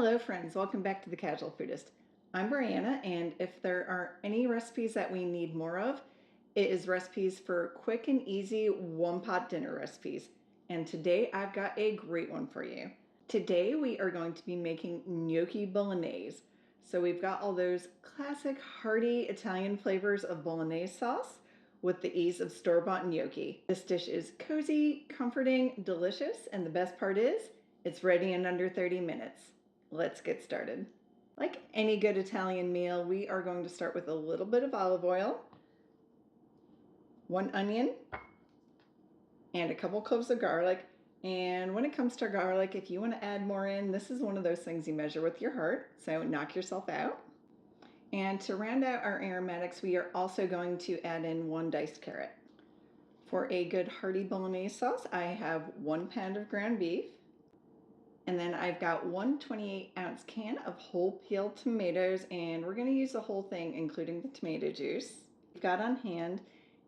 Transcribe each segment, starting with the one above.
Hello friends, welcome back to the Casual Foodist. I'm Brianna, and if there are any recipes that we need more of, it is recipes for quick and easy one-pot dinner recipes. And today I've got a great one for you. Today we are going to be making gnocchi bolognese. So we've got all those classic hearty Italian flavors of bolognese sauce with the ease of store-bought gnocchi. This dish is cozy, comforting, delicious, and the best part is, it's ready in under 30 minutes. Let's get started. Like any good Italian meal, we are going to start with a little bit of olive oil, 1 onion, and a couple cloves of garlic. And when it comes to garlic, if you want to add more in, this is one of those things you measure with your heart, so knock yourself out. And to round out our aromatics, we are also going to add in 1 diced carrot. For a good hearty bolognese sauce, I have 1 pound of ground beef. And then I've got 1 28-ounce can of whole peeled tomatoes, and we're going to use the whole thing, including the tomato juice we've got on hand.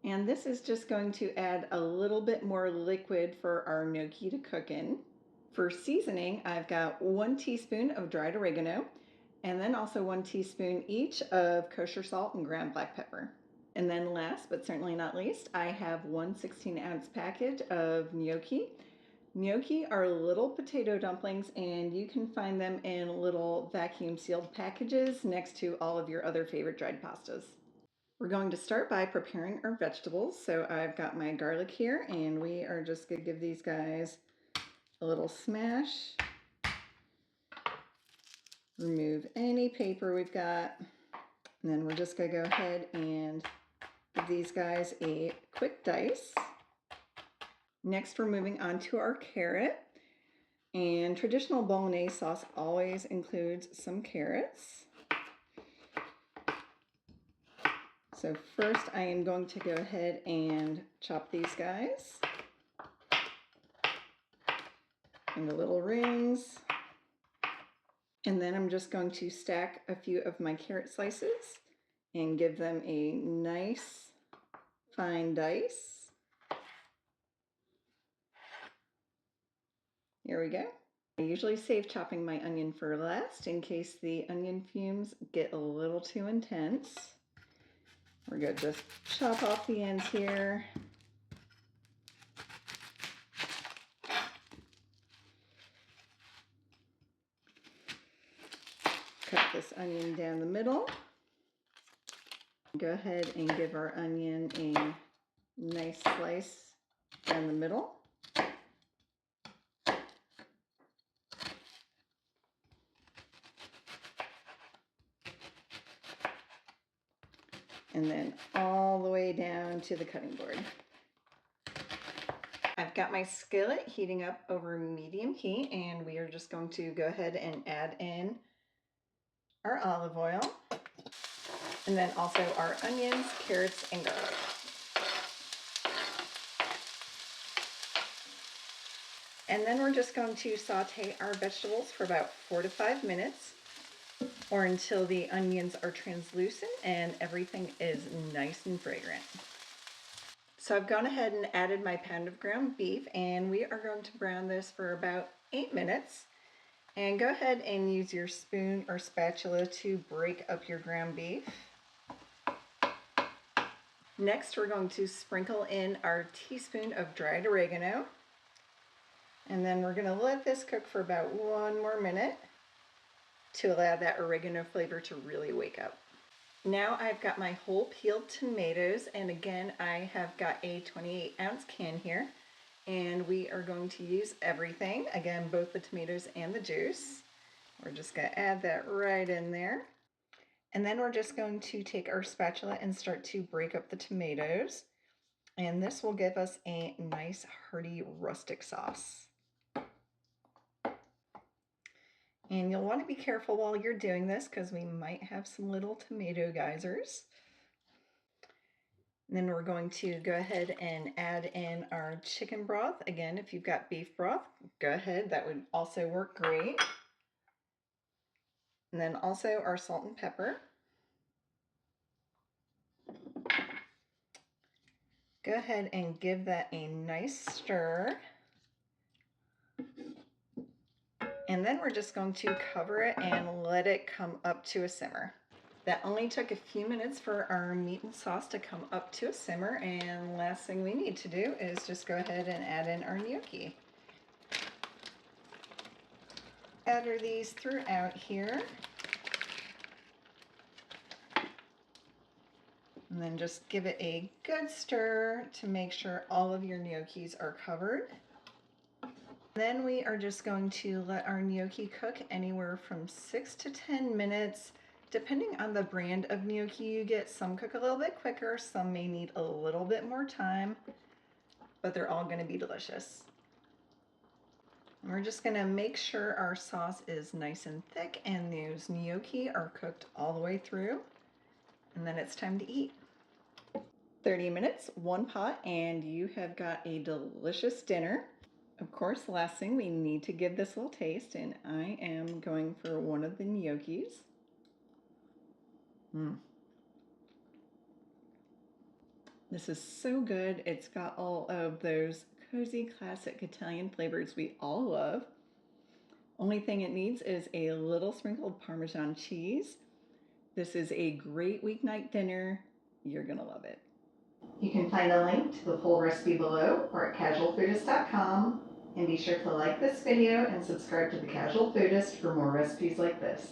And this is just going to add a little bit more liquid for our gnocchi to cook in. For seasoning, I've got 1 teaspoon of dried oregano, and then also 1 teaspoon each of kosher salt and ground black pepper. And then last but certainly not least, I have 1 16-ounce package of gnocchi. Gnocchi are little potato dumplings, and you can find them in little vacuum sealed packages next to all of your other favorite dried pastas. We're going to start by preparing our vegetables. So I've got my garlic here, and we are just going to give these guys a little smash. Remove any paper we've got, and then we're just going to go ahead and give these guys a quick dice. Next, we're moving on to our carrot, and traditional bolognese sauce always includes some carrots. So first I am going to go ahead and chop these guys into little rings, and then I'm just going to stack a few of my carrot slices and give them a nice fine dice. Here we go. I usually save chopping my onion for last in case the onion fumes get a little too intense. We're going to just chop off the ends here. Cut this onion down the middle. Go ahead and give our onion a nice slice down the middle. And then all the way down to the cutting board. I've got my skillet heating up over medium heat, and we are just going to go ahead and add in our olive oil, and then also our onions, carrots, and garlic. And then we're just going to saute our vegetables for about 4 to 5 minutes, or until the onions are translucent and everything is nice and fragrant. So I've gone ahead and added my pound of ground beef, and we are going to brown this for about 8 minutes. And go ahead and use your spoon or spatula to break up your ground beef. Next, we're going to sprinkle in our teaspoon of dried oregano. And then we're going to let this cook for about 1 more minute to allow that oregano flavor to really wake up. Now I've got my whole peeled tomatoes, and again I have got a 28-ounce can here, and we are going to use everything, again both the tomatoes and the juice. We're just going to add that right in there, and then we're just going to take our spatula and start to break up the tomatoes, and this will give us a nice hearty rustic sauce. And you'll want to be careful while you're doing this because we might have some little tomato geysers. And then we're going to go ahead and add in our chicken broth. Again, if you've got beef broth, go ahead. That would also work great. And then also our salt and pepper. Go ahead and give that a nice stir. And then we're just going to cover it and let it come up to a simmer. That only took a few minutes for our meat and sauce to come up to a simmer, and last thing we need to do is just go ahead and add in our gnocchi. Scatter these throughout here. And then just give it a good stir to make sure all of your gnocchis are covered. Then we are just going to let our gnocchi cook anywhere from 6 to 10 minutes, depending on the brand of gnocchi you get. Some cook a little bit quicker, some may need a little bit more time, but they're all going to be delicious. And we're just going to make sure our sauce is nice and thick and those gnocchi are cooked all the way through. And then it's time to eat. 30 minutes, one pot, and you have got a delicious dinner. Of course, the last thing we need to give this a little taste, and I am going for one of the gnocchis. This is so good. It's got all of those cozy classic Italian flavors we all love. Only thing it needs is a little sprinkled Parmesan cheese. This is a great weeknight dinner. You're gonna love it. You can find a link to the full recipe below or at casualfoodist.com. And be sure to like this video and subscribe to the Casual Foodist for more recipes like this.